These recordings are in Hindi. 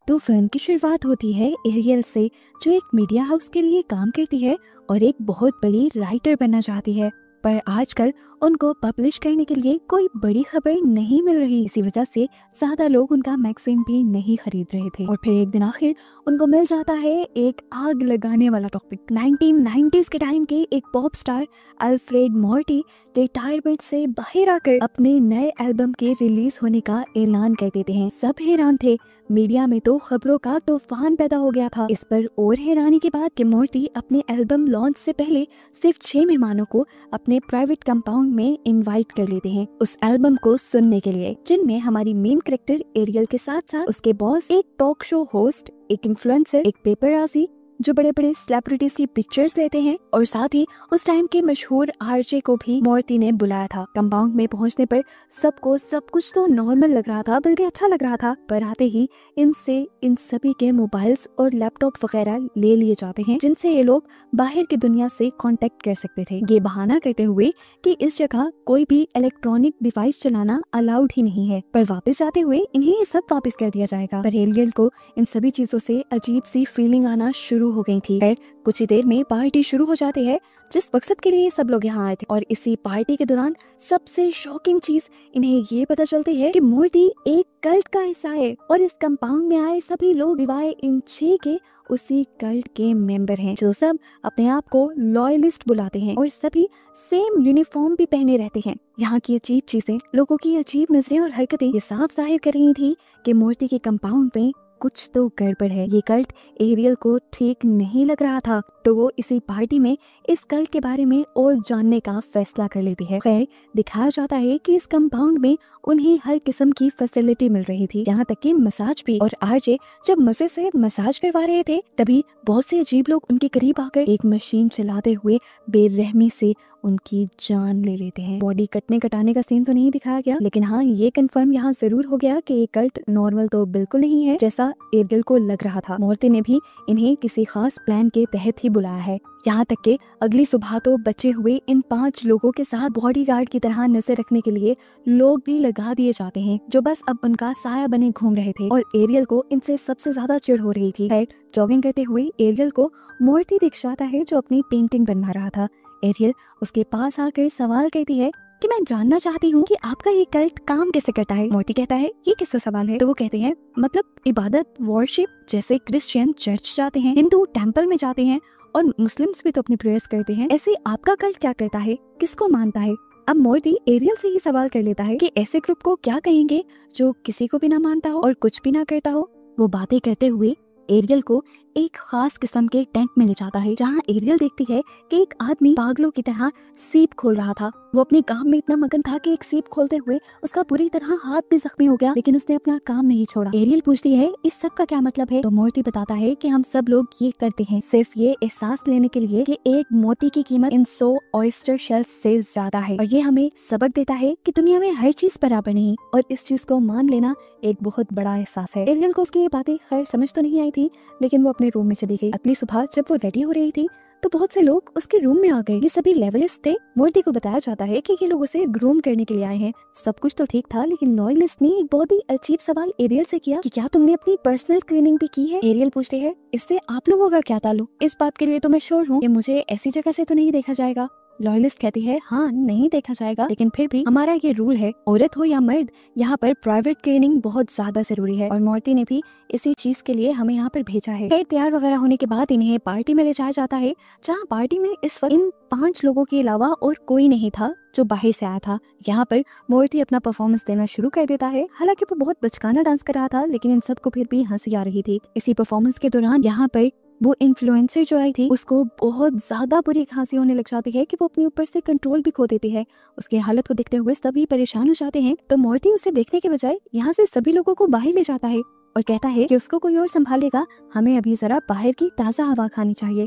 तो फिल्म की शुरुआत होती है एरियल से, जो एक मीडिया हाउस के लिए काम करती है और एक बहुत बड़ी राइटर बनना चाहती है, पर आजकल उनको पब्लिश करने के लिए कोई बड़ी खबर नहीं मिल रही। इसी वजह से ज्यादा लोग उनका मैगजीन भी नहीं खरीद रहे थे। और फिर एक दिन आखिर उनको मिल जाता है एक आग लगाने वाला टॉपिक। 1990s के टाइम के एक pop star Alfred Morty retirement से बाहर आकर अपने नए एल्बम के रिलीज होने का ऐलान कर देते हैं। सब हैरान थे, मीडिया में तो खबरों का तूफान पैदा हो गया था। इस पर और हैरानी की बात कि मॉर्टी अपने एल्बम लॉन्च से पहले सिर्फ 6 मेहमानों को अपने प्राइवेट कंपाउंड में इनवाइट कर लेते हैं उस एल्बम को सुनने के लिए, जिनमें हमारी मेन कैरेक्टर एरियल के साथ साथ उसके बॉस, एक टॉक शो होस्ट, एक इन्फ्लुएंसर, एक पेपरराजी जो बड़े बड़े सेलिब्रिटीज की पिक्चर्स लेते हैं, और साथ ही उस टाइम के मशहूर आरजे को भी मॉर्टी ने बुलाया था। कंपाउंड में पहुंचने पर सबको सब कुछ तो नॉर्मल लग रहा था, बल्कि अच्छा लग रहा था, पर आते ही इन सभी के मोबाइल्स और लैपटॉप वगैरह ले लिए जाते हैं, जिनसे ये लोग बाहर की दुनिया से कांटेक्ट कर सकते थे, ये बहाना करते हुए कि इस जगह कोई भी इलेक्ट्रॉनिक डिवाइस चलाना अलाउड ही नहीं है। पर वापस जाते हुए इन्हें ये सब वापस कर दिया जाएगा। पर एरियल को इन सभी चीजों से अजीब सी फीलिंग आना शुरू हो गई थी। फिर कुछ ही देर में पार्टी शुरू हो जाती है, जिस मकसद के लिए सब लोग यहाँ आए थे। और इसी पार्टी के दौरान सबसे शॉकिंग चीज इन्हें ये पता चलती है कि मॉर्टी एक कल्ट का हिस्सा है, और इस कंपाउंड में आए सभी लोग सिवाय इन 6 के उसी कल्ट के मेंबर हैं, जो सब अपने आप को लॉयलिस्ट बुलाते हैं और सभी सेम यूनिफॉर्म भी पहने रहते हैं। यहाँ की अजीब चीजें, लोगों की अजीब नजरें और हरकतें ये साफ जाहिर कर रही थी कि मॉर्टी के कंपाउंड में कुछ तो गड़बड़ है। ये कल्ट एरियल को ठीक नहीं लग रहा था, तो वो इसी पार्टी में इस कल्ट के बारे में और जानने का फैसला कर लेती है। खैर, दिखाया जाता है कि इस कंपाउंड में उन्हें हर किस्म की फैसिलिटी मिल रही थी, यहाँ तक कि मसाज भी। और आरजे जब मजे से मसाज करवा रहे थे, तभी बहुत से अजीब लोग उनके करीब आकर एक मशीन चलाते हुए बेरहमी से उनकी जान ले लेते हैं। बॉडी कटने कटाने का सीन तो नहीं दिखाया गया, लेकिन हाँ, ये कंफर्म यहाँ जरूर हो गया कि ये कल्ट नॉर्मल तो बिल्कुल नहीं है, जैसा एरियल को लग रहा था। मॉर्टी ने भी इन्हें किसी खास प्लान के तहत ही बुलाया है। यहाँ तक कि अगली सुबह तो बचे हुए इन 5 लोगों के साथ बॉडीगार्ड की तरह नजर रखने के लिए लोग भी लगा दिए जाते हैं, जो बस अब उनका साया बने घूम रहे थे। और एरियल को इनसे सबसे ज्यादा चिढ़ हो रही थी। खैर, जॉगिंग करते हुए एरियल को मॉर्टी दिख जाता है, जो अपनी पेंटिंग बनवा रहा था। एरियल उसके पास आकर सवाल करती है कि मैं जानना चाहती हूँ कि आपका ये कल्ट काम कैसे करता है। मॉर्टी कहता है, ये किसका सवाल है? तो वो कहते हैं, मतलब इबादत, वर्शिप, जैसे क्रिश्चियन चर्च जाते हैं, हिंदू टेंपल में जाते हैं, और मुस्लिम्स भी तो अपनी प्रेयर्स करते हैं। ऐसे आपका कल्ट क्या करता है, किसको मानता है? अब मॉर्टी एरियल से ही सवाल कर लेता है कि ऐसे ग्रुप को क्या कहेंगे जो किसी को भी ना मानता हो और कुछ भी ना करता हो। वो बातें करते हुए एरियल को एक खास किस्म के टेंट में ले जाता है, जहाँ एरियल देखती है कि एक आदमी पागलों की तरह सीप खोल रहा था। वो अपने काम में इतना मगन था कि एक सीप खोलते हुए उसका पूरी तरह हाथ भी जख्मी हो गया, लेकिन उसने अपना काम नहीं छोड़ा। एरियल पूछती है, इस सब का क्या मतलब है? तो मॉर्टी बताता है कि हम सब लोग ये करते हैं सिर्फ ये एहसास लेने के लिए कि एक मोती की कीमत इन 100 ऑयस्टर शेल्स से ज्यादा है, और ये हमें सबक देता है कि दुनिया में हर चीज बराबर नहीं, और इस चीज को मान लेना एक बहुत बड़ा एहसास है। एरियल को उसकी ये बातें खैर समझ तो नहीं आई थी, लेकिन वो अपने रूम में चली गई। अगली सुबह जब वो रेडी हो रही थी, तो बहुत से लोग उसके रूम में आ गए। ये सभी लेवलिस्ट थे। मॉर्टी को बताया जाता है कि ये लोग उसे ग्रूम करने के लिए आए हैं। सब कुछ तो ठीक था, लेकिन लॉयलिस्ट ने एक बहुत ही अजीब सवाल एरियल से किया कि क्या तुमने अपनी पर्सनल क्लीनिंग भी की है? एरियल पूछते हैं, इससे आप लोगों का क्या ताल्लुक? इस बात के लिए तो मैं श्योर हूँ कि मुझे ऐसी जगह से तो नहीं देखा जाएगा। लॉयलिस्ट कहती है, हाँ, नहीं देखा जाएगा, लेकिन फिर भी हमारा ये रूल है, औरत हो या मर्द, यहाँ पर प्राइवेट क्लीनिंग बहुत ज्यादा जरूरी है, और मॉर्टी ने भी इसी चीज के लिए हमें यहाँ पर भेजा है। फिर तैयार वगैरह होने के बाद इन्हें पार्टी में ले जाया जाता है, जहाँ पार्टी में इस वक्त इन 5 लोगों के अलावा और कोई नहीं था जो बाहर से आया था। यहाँ पर मॉर्टी अपना परफॉर्मेंस देना शुरू कर देता है। हालांकि वो बहुत बचकाना डांस कर रहा था, लेकिन इन सबको फिर भी हंसी आ रही थी। इसी परफॉर्मेंस के दौरान यहाँ पर वो इन्फ्लुएंसर जो आई थी, उसको बहुत ज्यादा बुरी खांसी होने लग जाती है कि वो अपने ऊपर से कंट्रोल भी खो देती है। उसकी हालत को देखते हुए सभी परेशान हो जाते हैं, तो मॉर्टी उसे देखने के बजाय यहाँ से सभी लोगों को बाहर ले जाता है और कहता है कि उसको कोई और संभालेगा, हमें अभी जरा बाहर की ताजा हवा खानी चाहिए।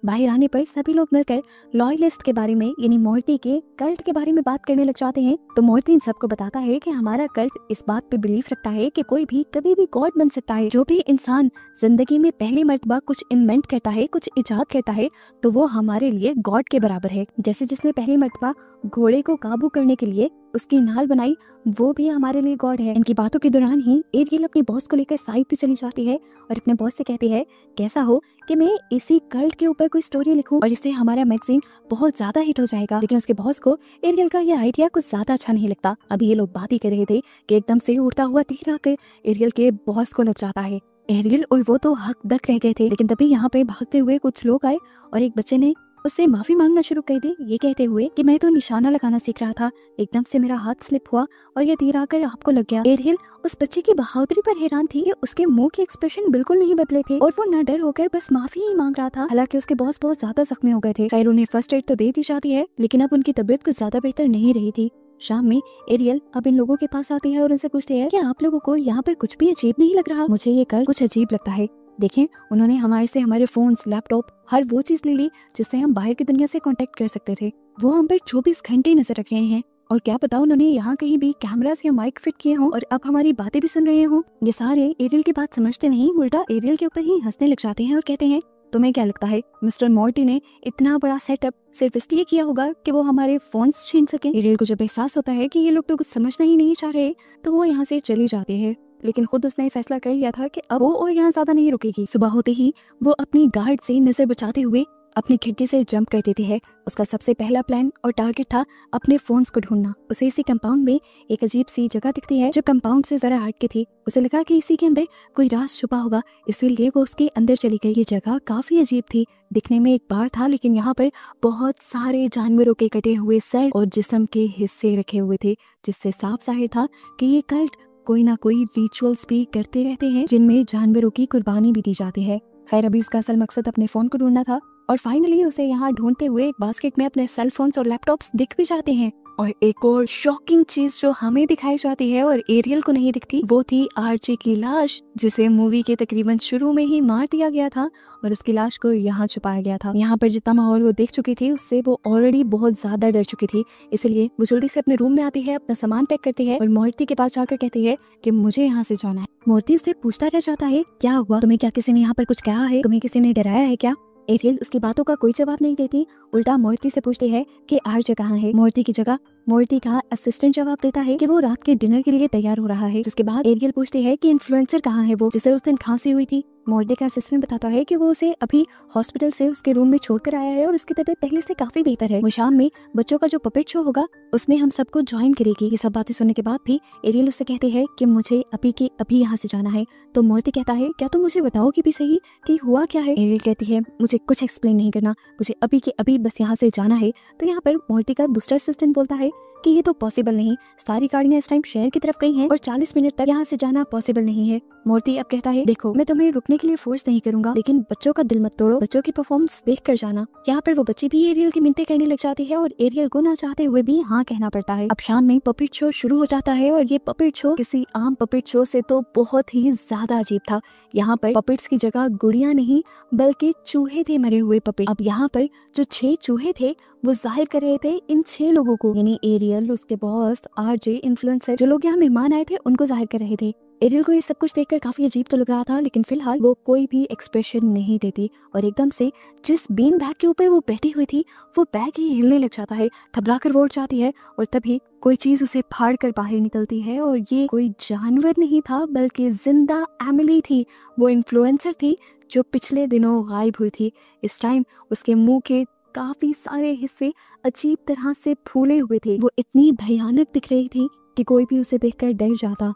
बाहर आने पर सभी लोग मिलकर लॉयलिस्ट के बारे में, यानी मॉर्टी के कल्ट के बारे में बात करने लग जाते हैं। तो मॉर्टी इन सबको बताता है कि हमारा कल्ट इस बात पे बिलीव रखता है कि कोई भी कभी भी गॉड बन सकता है। जो भी इंसान जिंदगी में पहली मर्तबा कुछ इन्वेंट करता है, कुछ इजाद करता है, तो वो हमारे लिए गॉड के बराबर है। जैसे जिसने पहली मर्तबा घोड़े को काबू करने के लिए उसकी नाल बनाई, वो भी हमारे लिए गॉड है। इनकी बातों के दौरान ही एरियल अपने बॉस को लेकर साइड पे चली जाती है और अपने बॉस से कहती है कैसा हो कि मैं इसी कल्ट के ऊपर कोई स्टोरी लिखूं और इससे हमारा मैगजीन बहुत ज्यादा हिट हो जाएगा। लेकिन उसके बॉस को एरियल का ये आइडिया कुछ ज्यादा अच्छा नहीं लगता। अभी ये लोग बात ही कर रहे थे कि एकदम से उड़ता हुआ तीर आकर एरियल के बॉस को लग जाता है। एरियल और वो तो हक दक रह गए थे, लेकिन तभी यहाँ पे भागते हुए कुछ लोग आए और एक बच्चे ने उससे माफी मांगना शुरू कर दी, ये कहते हुए कि मैं तो निशाना लगाना सीख रहा था, एकदम से मेरा हाथ स्लिप हुआ और ये तीर आकर आपको लग गया। एरियल उस बच्चे की बहादुरी पर हैरान थी कि उसके मुंह के एक्सप्रेशन बिल्कुल नहीं बदले थे और वो न डर होकर बस माफी ही मांग रहा था। हालांकि उसके बॉस बहुत ज्यादा जख्मी हो गए थे। खैर उन्हें फर्स्ट एड तो दे दी जाती है, लेकिन अब उनकी तबीयत कुछ ज्यादा बेहतर नहीं रही थी। शाम में एरियल अब इन लोगों के पास आती है और उनसे पूछती है कि आप लोगों को यहाँ पर कुछ भी अजीब नहीं लग रहा? मुझे ये कर कुछ अजीब लगता है। देखें, उन्होंने हमारे से हमारे फोन्स, लैपटॉप, हर वो चीज ले ली जिससे हम बाहर की दुनिया से कांटेक्ट कर सकते थे। वो हम पर 24 घंटे नजर रख रहे हैं और क्या पता उन्होंने यहाँ कहीं भी कैमरास या माइक फिट किए हों और अब हमारी बातें भी सुन रहे हों। ये सारे एरियल की बात समझते नहीं, उल्टा एरियल के ऊपर ही हंसने लग जाते हैं और कहते हैं तुम्हें क्या लगता है मिस्टर मॉर्टी ने इतना बड़ा सेटअप सिर्फ इसलिए किया होगा कि वो हमारे फोन्स छीन सके? एरियल को जब एहसास होता है कि ये लोग तो कुछ समझना ही नहीं चाह रहे तो वो यहाँ से चली जाती है। लेकिन खुद उसने फैसला कर लिया था कि अब वो और यहाँ ज्यादा नहीं रुकेगी। सुबह होते ही वो अपनी गार्ड से नजर बचाते हुए अपनी खिड़की से जंप कर देती है। उसका सबसे पहला प्लान और टारगेट था अपने फोन्स को ढूंढना। उसे इसी कंपाउंड में एक अजीब सी जगह दिखती है जो कंपाउंड से जरा हट के थी। उसे लगा कि इसी के अंदर कोई राज छुपा होगा, इसीलिए वो उसके अंदर चली गई। ये जगह काफी अजीब थी, दिखने में एक बार था लेकिन यहाँ पर बहुत सारे जानवरों के कटे हुए सर और जिस्म के हिस्से रखे हुए थे, जिससे साफ जाहिर था कि ये कल्ट कोई ना कोई रिचुअल्स भी करते रहते हैं जिनमें जानवरों की कुर्बानी भी दी जाती है। खैर अभी उसका असल मकसद अपने फोन को ढूंढना था और फाइनली उसे यहाँ ढूंढते हुए एक बास्केट में अपने सेल फोन्स और लैपटॉप्स दिख भी जाते हैं। और एक और शॉकिंग चीज जो हमें दिखाई जाती है और एरियल को नहीं दिखती, वो थी आरजे की लाश, जिसे मूवी के तकरीबन शुरू में ही मार दिया गया था और उसकी लाश को यहाँ छुपाया गया था। यहाँ पर जितना माहौल वो देख चुकी थी उससे वो ऑलरेडी बहुत ज्यादा डर चुकी थी, इसलिए वो जल्दी से अपने रूम में आती है, अपना सामान पैक करती है और मूर्ति के पास जाकर कहती है कि मुझे यहाँ से जाना है। मूर्ति उससे पूछता रह जाता है क्या हुआ तुम्हें, क्या किसी ने यहाँ पर कुछ कहा है, तुम्हें किसी ने डराया है क्या? एरियल उसकी बातों का कोई जवाब नहीं देती, उल्टा मूर्ति से पूछती है कि आरजे कहाँ है। मूर्ति की जगह मूर्ति का असिस्टेंट जवाब देता है कि वो रात के डिनर के लिए तैयार हो रहा है। जिसके बाद एरियल पूछती है कि इन्फ्लुएंसर कहाँ है वो जिसे उस दिन खांसी हुई थी। मूर्ति का असिस्टेंट बताता है कि वो उसे अभी हॉस्पिटल से उसके रूम में छोड़कर आया है और उसकी तबीयत पहले से काफी बेहतर है। वो शाम में बच्चों का जो पपेट शो होगा उसमें हम सबको ज्वाइन करेगी। ये सब बातें सुनने के बाद भी एरियल उससे कहते हैं कि मुझे अभी के अभी यहाँ से जाना है। तो मूर्ति कहता है क्या तुम मुझे बताओगी भी सही कि हुआ क्या है? एरियल कहती है मुझे कुछ एक्सप्लेन नहीं करना, मुझे अभी के अभी बस यहाँ से जाना है। तो यहाँ पर मूर्ति का दूसरा असिस्टेंट बोलता है कि ये तो पॉसिबल नहीं, सारी गाड़ियां इस टाइम शहर की तरफ गई हैं और 40 मिनट तक यहाँ से जाना पॉसिबल नहीं है। मूर्ति अब कहता है देखो मैं तुम्हें रुकने के लिए फोर्स नहीं करूंगा, लेकिन बच्चों का दिल मत तोड़ो, बच्चों की परफॉर्मेंस देख कर जाना। यहाँ पर वो बच्ची भी एरियल की मिन्नतें करने लग जाती है और एरियल को ना चाहते हुए भी हाँ कहना पड़ता है। अब शाम में पपेट शो शुरू हो जाता है और ये पपेट शो किसी आम पपेट शो से तो बहुत ही ज्यादा अजीब था। यहाँ पर पपेट्स की जगह गुड़िया नहीं बल्कि चूहे थे, मरे हुए पपेट। अब यहाँ पर जो 6 चूहे थे वो जाहिर कर रहे थे इन 6 लोगों को, यानी एरियल, उसके बॉस, आरजे, इन्फ्लुएंसर, जो लोग यहाँ मेहमान आए थे उनको जाहिर कर रहे थे। एरियल को ये सब कुछ देखकर काफी अजीब तो लग रहा था, लेकिन फिलहाल वो कोई भी एक्सप्रेशन नहीं देती और एकदम से जिस बीन बैग के ऊपर वो बैठी हुई थी वो बैग ही हिलने लग जाता है। घबरा कर वो उठ जाती है और तभी कोई चीज उसे फाड़ कर बाहर निकलती है और ये कोई जानवर नहीं था बल्कि जिंदा एमिली थी। वो इन्फ्लुएंसर थी जो पिछले दिनों गायब हुई थी। इस टाइम उसके मुंह के काफी सारे हिस्से अजीब तरह से फूले हुए थे। वो इतनी भयानक दिख रही थी कि कोई भी उसे देखकर डर जाता।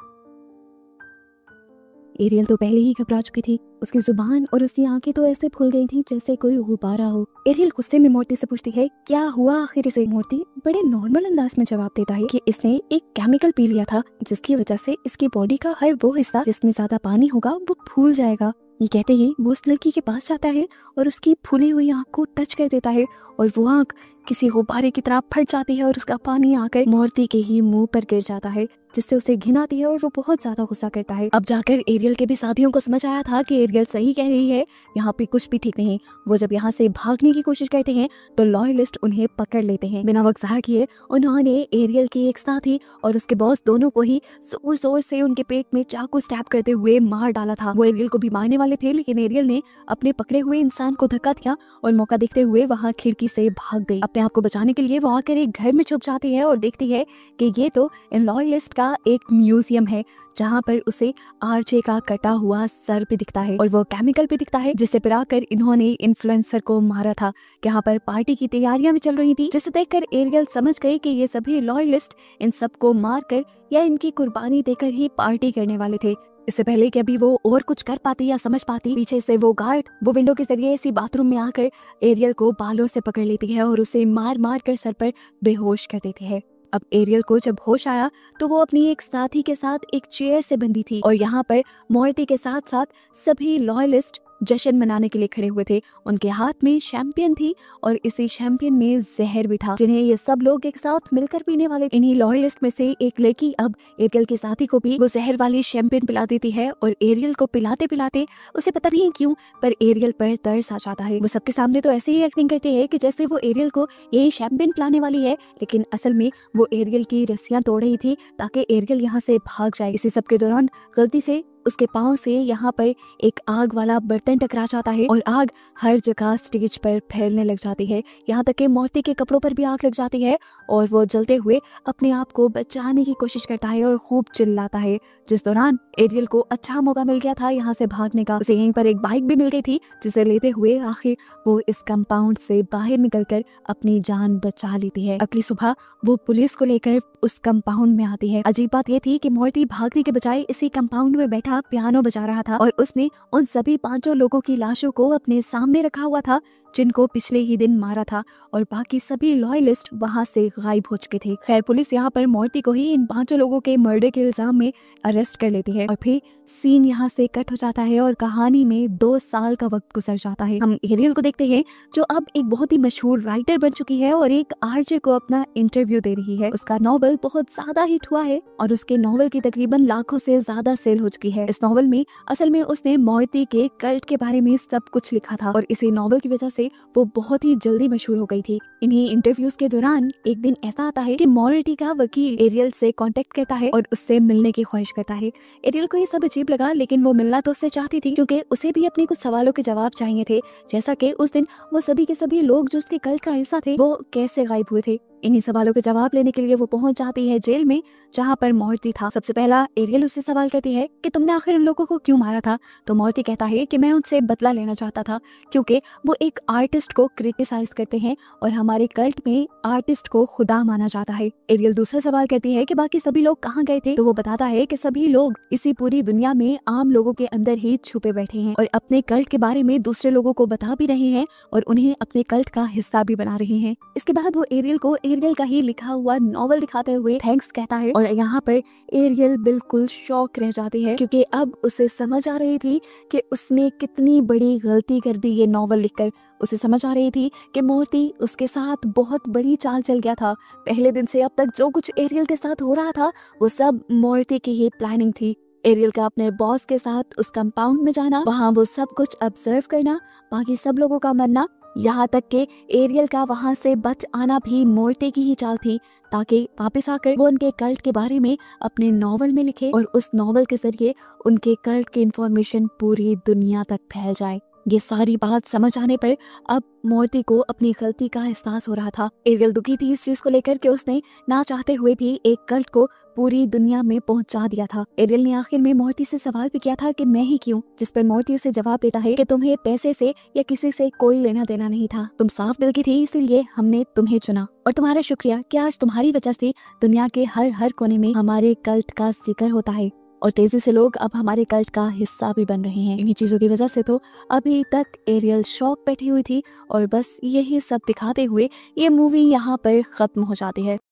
एरियल तो पहले ही घबरा चुकी थी, उसकी जुबान और उसकी आंखें तो ऐसे फूल गई थी जैसे कोई गुब्बारा हो। एरियल गुस्से में मूर्ति से पूछती है क्या हुआ आखिर इसे? मूर्ति बड़े नॉर्मल अंदाज में जवाब देता है कि इसने एक केमिकल पी लिया था जिसकी वजह से इसकी बॉडी का हर वो हिस्सा जिसमें ज्यादा पानी होगा वो फूल जाएगा। ये कहते ही वो उस लड़की के पास जाता है और उसकी फूली हुई आंख को टच कर देता है और वो आंख किसी गुब्बारे की तरह फट जाती है और उसका पानी आकर मूर्ति के ही मुंह पर गिर जाता है, जिससे उसे घिन आती है और वो बहुत ज्यादा गुस्सा करता है। अब जाकर एरियल के भी साथियों को समझ आया था कि एरियल सही कह रही है, यहाँ पे कुछ भी ठीक नहीं। वो जब यहाँ से भागने की कोशिश करते हैं तो लॉयलिस्ट उन्हें पकड़ लेते हैं। बिना वक्त ज़ाया किए उन्होंने एरियल की एक साथी और उसके बॉस दोनों को ही जोर जोर से उनके पेट में चाकू स्टैब करते हुए मार डाला था। वो एरियल को भी मारने वाले थे, लेकिन एरियल ने अपने पकड़े हुए इंसान को धक्का दिया और मौका देखते हुए वहाँ खिड़की से भाग गई। अपने आप को बचाने के लिए वो आकर एक घर में छुप जाती है और देखती है कि ये तो इन लॉयलिस्ट का एक म्यूजियम है, जहाँ पर उसे आरजे का कटा हुआ सर भी दिखता है और वो केमिकल भी दिखता है जिससे पिलाकर इन्होंने इन्फ्लुएंसर को मारा था। यहाँ पर पार्टी की तैयारियां भी चल रही थी, जिसे देखकर एरियल समझ गई कि ये सभी लॉयलिस्ट इन सबको मारकर या इनकी कुर्बानी देकर ही पार्टी करने वाले थे। इससे पहले कि अभी वो और कुछ कर पाती या समझ पाती, पीछे से वो गार्ड वो विंडो के जरिए इसी बाथरूम में आकर एरियल को बालों से पकड़ लेती है और उसे मार मार कर सर पर बेहोश कर देती है। अब एरियल को जब होश आया तो वो अपनी एक साथी के साथ एक चेयर से बंधी थी और यहाँ पर मोर्टी के साथ साथ सभी लॉयलिस्ट जश्न मनाने के लिए खड़े हुए थे। उनके हाथ में शैंपियन थी और इसी शैंपियन में जहर भी था, जिन्हें ये सब लोग एक साथ मिलकर पीने वाले। इन्हीं लॉयलिस्ट में से एक लड़की अब एरियल के साथी को भी वो जहर वाली शैंपियन पिला देती है और एरियल को पिलाते पिलाते उसे पता नहीं क्यों पर एरियल पर तरस आ जाता है। वो सबके सामने तो ऐसे ही एक्टिंग करती है कि जैसे वो एरियल को यही शैंपियन पिलाने वाली है, लेकिन असल में वो एरियल की रस्सियां तोड़ रही थी ताकि एरियल यहाँ से भाग जाए। इसी सब के दौरान गलती से उसके पांव से यहाँ पर एक आग वाला बर्तन टकरा जाता है और आग हर जगह स्टेज पर फैलने लग जाती है। यहाँ तक कि मोर्टी के कपड़ों पर भी आग लग जाती है और वो जलते हुए अपने आप को बचाने की कोशिश करता है और खूब चिल्लाता है। जिस दौरान एरियल को अच्छा मौका मिल गया था यहाँ से भागने का। उसे यहीं पर एक बाइक भी मिल गई थी, जिसे लेते हुए आखिर वो इस कंपाउंड से बाहर निकलकर अपनी जान बचा लेती है। अगली सुबह वो पुलिस को लेकर उस कंपाउंड में आती है। अजीब बात ये थी कि मोर्टी भागने के बजाय इसी कंपाउंड में बैठा पियानो बजा रहा था और उसने उन सभी 5 लोगों की लाशों को अपने सामने रखा हुआ था जिनको पिछले ही दिन मारा था और बाकी सभी लॉयलिस्ट वहां से गायब हो चुके थे। खैर पुलिस यहाँ पर मोर्टी को ही इन 5 लोगों के मर्डर के इल्जाम में अरेस्ट कर लेती है और फिर सीन यहाँ से कट हो जाता है और कहानी में 2 साल का वक्त गुजर जाता है। हम एरियल को देखते हैं जो अब एक बहुत ही मशहूर राइटर बन चुकी है और एक आरजे को अपना इंटरव्यू दे रही है। उसका नॉवल बहुत ज्यादा हिट हुआ है और उसके नॉवल की तकरीबन लाखों से ज्यादा सेल हो चुकी है। इस नॉवल में असल में उसने मोर्टी के कल्ट के बारे में सब कुछ लिखा था और इसी नॉवल की वजह से वो बहुत ही जल्दी मशहूर हो गई थी। इन्हीं इंटरव्यूज के दौरान एक दिन ऐसा आता है कि मोर्टी का वकील एरियल से कांटेक्ट करता है और उससे मिलने की ख्वाहिश करता है। एरियल को ये सब अजीब लगा, लेकिन वो मिलना तो उससे चाहती थी क्योंकि उसे भी अपने कुछ सवालों के जवाब चाहिए थे, जैसा कि उस दिन वो सभी के सभी लोग जो उसके कल्ट का हिस्सा थे वो कैसे गायब हुए थे। इन्हीं सवालों के जवाब लेने के लिए वो पहुंच जाती है जेल में जहां पर मोर्टी था। सबसे पहला एरियल उससे सवाल करती है कि तुमने आखिर उन लोगों को क्यों मारा था। तो मोर्टी कहता है कि मैं उनसे बदला लेना चाहता था क्योंकि वो एक आर्टिस्ट को क्रिटिसाइज करते हैं और हमारे कल्ट में आर्टिस्ट को खुदा माना जाता है। एरियल दूसरा सवाल करती है कि बाकी सभी लोग कहाँ गए थे। तो वो बताता है कि सभी लोग इसी पूरी दुनिया में आम लोगों के अंदर ही छुपे बैठे हैं और अपने कल्ट के बारे में दूसरे लोगों को बता भी रहे हैं और उन्हें अपने कल्ट का हिस्सा भी बना रहे हैं। इसके बाद वो एरियल को एरियल का ही लिखा हुआ नॉवल दिखाते हुए थैंक्स कहता है और यहाँ पर एरियल बिल्कुल शॉक रह जाती है क्योंकि अब उसे समझ आ रही थी कि उसने कितनी बड़ी गलती कर दी। ये नॉवल लिखकर उसे समझ आ रही थी कि मोर्टी उसके साथ बहुत बड़ी चाल चल गया था। पहले दिन से अब तक जो कुछ एरियल के साथ हो रहा था वो सब मोर्टी की ही प्लानिंग थी। एरियल का अपने बॉस के साथ उस कंपाउंड में जाना, वहाँ वो सब कुछ ऑब्जर्व करना, बाकी सब लोगों का मरना, यहाँ तक कि एरियल का वहाँ से बच आना भी मोर्टी की ही चाल थी ताकि वापस आकर वो उनके कल्ट के बारे में अपने नॉवल में लिखे और उस नॉवल के जरिए उनके कल्ट की इंफॉर्मेशन पूरी दुनिया तक फैल जाए। ये सारी बात समझ आने पर अब मोर्टी को अपनी गलती का एहसास हो रहा था। एरियल दुखी थी इस चीज को लेकर कि उसने ना चाहते हुए भी एक कल्ट को पूरी दुनिया में पहुंचा दिया था। एरियल ने आखिर में मोर्टी से सवाल भी किया था कि मैं ही क्यों, जिस पर मोर्टी उसे जवाब देता है कि तुम्हें पैसे से या किसी से कोई लेना देना नहीं था, तुम साफ दिल की थी इसीलिए हमने तुम्हें चुना और तुम्हारा शुक्रिया कि आज तुम्हारी वजह से दुनिया के हर कोने में हमारे कल्ट का जिक्र होता है और तेजी से लोग अब हमारे कल्ट का हिस्सा भी बन रहे हैं। इन्हीं चीजों की वजह से तो अभी तक एरियल शॉक बैठी हुई थी और बस यही सब दिखाते हुए ये मूवी यहाँ पर खत्म हो जाती है।